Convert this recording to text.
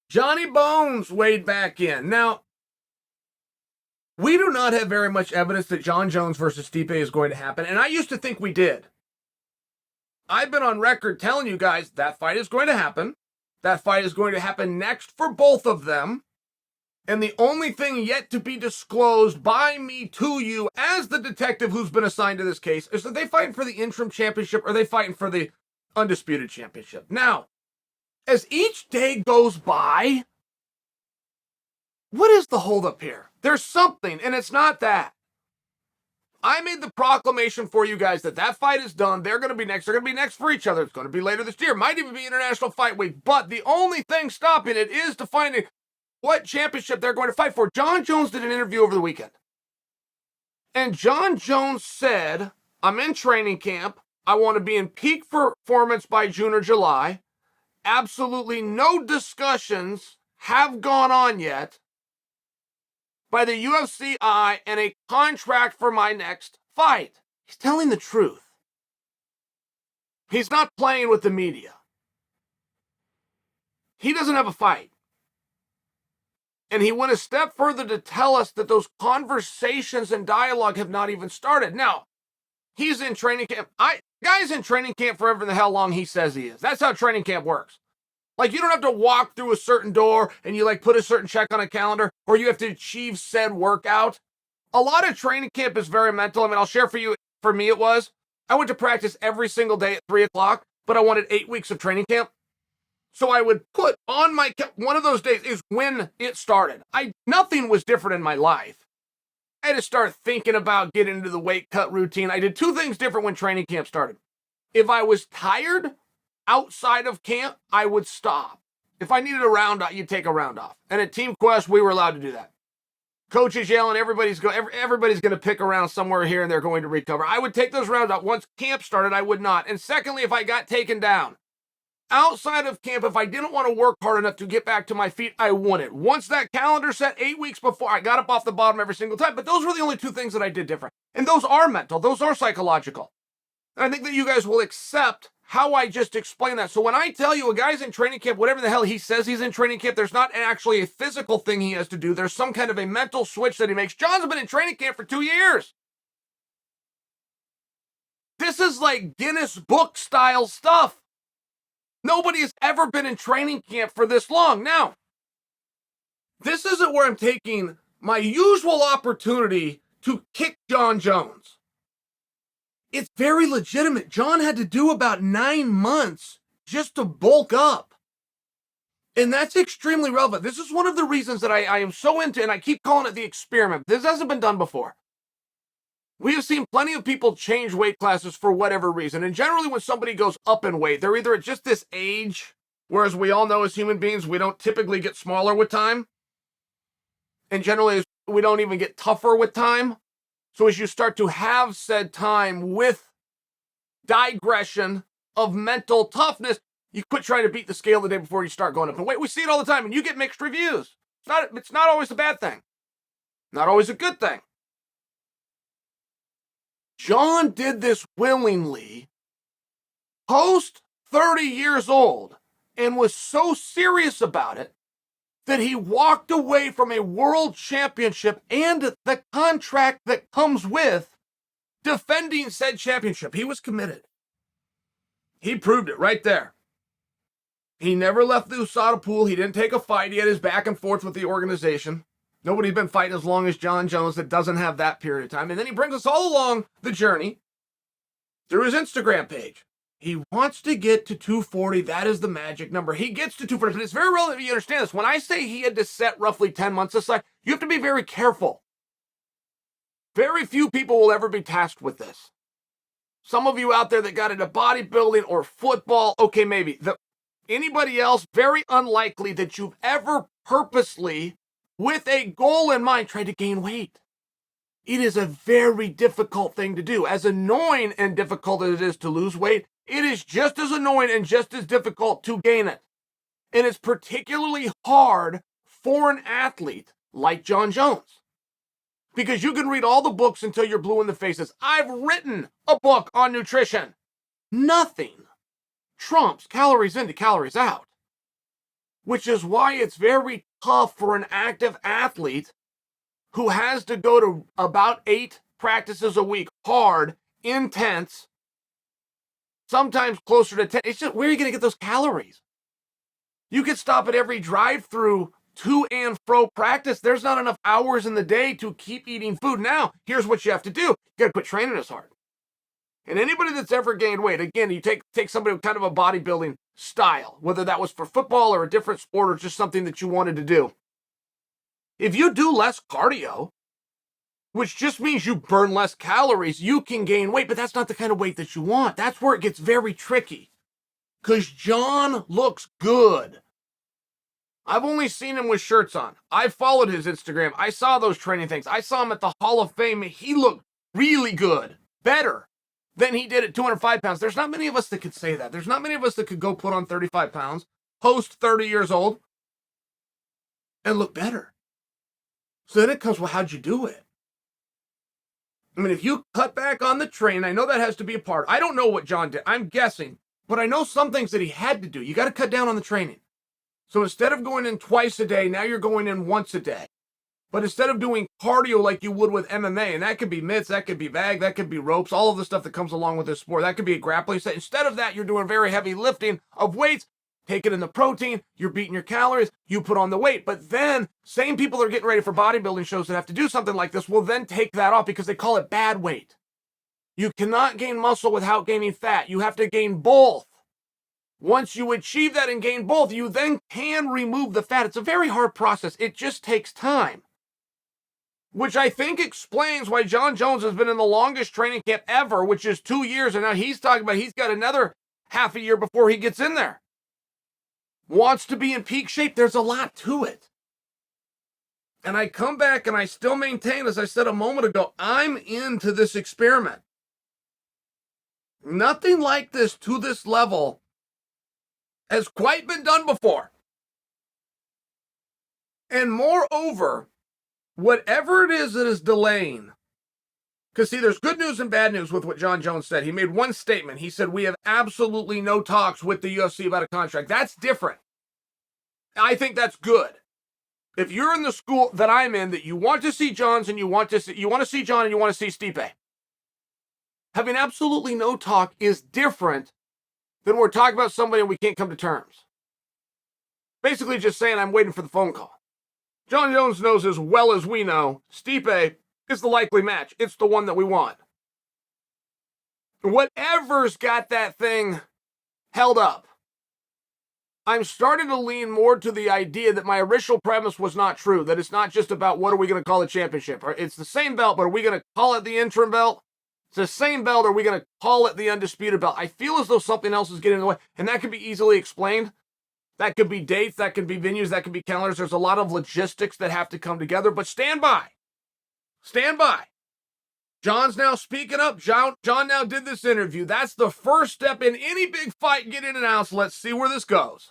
Johnny Bones weighed back in. Now, we do not have very much evidence that Jon Jones versus Stipe is going to happen, and I used to think we did. I've been on record telling you guys that fight is going to happen. That fight is going to happen next for both of them. And the only thing yet to be disclosed by me to you as the detective who's been assigned to this case is that they fighting for the interim championship or they fighting for the undisputed championship. Now, as each day goes by, what is the holdup here? There's something, and it's not that. I made the proclamation for you guys that that fight is done. They're going to be next. They're going to be next for each other. It's going to be later this year. Might even be International Fight Week. But the only thing stopping it is to find what championship they're going to fight for. Jon Jones did an interview over the weekend. And Jon Jones said, I'm in training camp. I want to be in peak performance by June or July. Absolutely no discussions have gone on yet by the UFC and a contract for my next fight. He's telling the truth. He's not playing with the media. He doesn't have a fight. And he went a step further to tell us that those conversations and dialogue have not even started. Now, he's in training camp. Guy's in training camp forever the hell long he says he is. That's how training camp works. Like, you don't have to walk through a certain door and you like put a certain check on a calendar, or you have to achieve said workout. A lot of training camp is very mental. I mean, I'll share for me it was. I went to practice every single day at 3 o'clock, but I wanted 8 weeks of training camp. So I would put on my, one of those days is when it started. Nothing was different in my life. I had to start thinking about getting into the weight cut routine. I did two things different when training camp started. If I was tired outside of camp, I would stop. If I needed a round off, you'd take a round off. And at Team Quest, we were allowed to do that. Coaches yelling, everybody's going to pick around somewhere here and they're going to recover. I would take those rounds off. Once camp started, I would not. And secondly, if I got taken down, outside of camp, if I didn't want to work hard enough to get back to my feet, I wouldn't. Once that calendar set 8 weeks before, I got up off the bottom every single time. But those were the only two things that I did different. And those are mental. Those are psychological. And I think that you guys will accept how I just explained that. So when I tell you a guy's in training camp, whatever the hell he says he's in training camp, there's not actually a physical thing he has to do. There's some kind of a mental switch that he makes. John's been in training camp for 2 years. This is like Guinness Book style stuff. Nobody has ever been in training camp for this long. Now, this isn't where I'm taking my usual opportunity to kick Jon Jones. It's very legitimate. Jon had to do about 9 months just to bulk up. And that's extremely relevant. This is one of the reasons that I am so into, and I keep calling it the experiment. This hasn't been done before. We have seen plenty of people change weight classes for whatever reason. And generally when somebody goes up in weight, they're either at just this age, whereas we all know as human beings, we don't typically get smaller with time. And generally we don't even get tougher with time. So as you start to have said time with digression of mental toughness, you quit trying to beat the scale the day before you start going up in weight. We see it all the time, and you get mixed reviews. It's not always a bad thing. Not always a good thing. Jon did this willingly, post 30 years old, and was so serious about it that he walked away from a world championship and the contract that comes with defending said championship. He was committed. He proved it right there. He never left the USADA pool. He didn't take a fight. He had his back and forth with the organization. Nobody's been fighting as long as Jon Jones that doesn't have that period of time. And then he brings us all along the journey through his Instagram page. He wants to get to 240. That is the magic number. He gets to 240, but it's very relevant you understand this. When I say he had to set roughly 10 months aside, you have to be very careful. Very few people will ever be tasked with this. Some of you out there that got into bodybuilding or football, okay, maybe. Anybody else, very unlikely that you've ever purposely, with a goal in mind, tried to gain weight. It is a very difficult thing to do. As annoying and difficult as it is to lose weight, it is just as annoying and just as difficult to gain it. And it's particularly hard for an athlete like Jon Jones. Because you can read all the books until you're blue in the faces. I've written a book on nutrition. Nothing trumps calories in to calories out. which is why it's very tough for an active athlete who has to go to about 8 practices a week, hard, intense, sometimes closer to 10. It's just, where are you going to get those calories? You could stop at every drive-through to and fro practice. There's not enough hours in the day to keep eating food. Now, here's what you have to do. You got to quit training as hard. And anybody that's ever gained weight, again, you take somebody with kind of a bodybuilding style, whether that was for football or a different sport or just something that you wanted to do. If you do less cardio, which just means you burn less calories, you can gain weight, but that's not the kind of weight that you want. That's where it gets very tricky. Because Jon looks good. I've only seen him with shirts on. I followed his Instagram. I saw those training things. I saw him at the Hall of Fame. He looked really good. Better than he did at 205 pounds. There's not many of us that could say that. There's not many of us that could go put on 35 pounds, post 30 years old, and look better. So then it comes, well, how'd you do it? I mean, if you cut back on the train, I know that has to be a part. I don't know what Jon did. I'm guessing. But I know some things that he had to do. You got to cut down on the training. So instead of going in twice a day, now you're going in once a day. But instead of doing cardio like you would with MMA, and that could be mitts, that could be bag, that could be ropes, all of the stuff that comes along with this sport, that could be a grappling set. Instead of that, you're doing very heavy lifting of weights, taking in the protein, you're beating your calories, you put on the weight. But then, same people that are getting ready for bodybuilding shows that have to do something like this will then take that off because they call it bad weight. You cannot gain muscle without gaining fat. You have to gain both. Once you achieve that and gain both, you then can remove the fat. It's a very hard process. It just takes time. Which I think explains why Jon Jones has been in the longest training camp ever, which is 2 years. And now he's talking about he's got another half a year before he gets in there. Wants to be in peak shape. There's a lot to it. And I come back and I still maintain, as I said a moment ago, I'm into this experiment. Nothing like this to this level has quite been done before. And moreover, whatever it is that is delaying, because see, there's good news and bad news with what Jon Jones said. He made one statement. He said, we have absolutely no talks with the UFC about a contract. That's different. I think that's good. If you're in the school that I'm in, that you want to see Jon's and you want to see Jon and you want to see Stipe, having absolutely no talk is different than we're talking about somebody and we can't come to terms. Basically just saying, I'm waiting for the phone call. Jon Jones knows as well as we know, Stipe is the likely match. It's the one that we want. Whatever's got that thing held up, I'm starting to lean more to the idea that my initial premise was not true, that it's not just about what are we going to call the championship. It's the same belt, but are we going to call it the interim belt? It's the same belt, or are we going to call it the undisputed belt? I feel as though something else is getting in the way, and that could be easily explained. That could be dates, that could be venues, that could be calendars. There's a lot of logistics that have to come together, but stand by. Stand by. Jon's now speaking up. Jon now did this interview. That's the first step in any big fight getting announced. Let's see where this goes.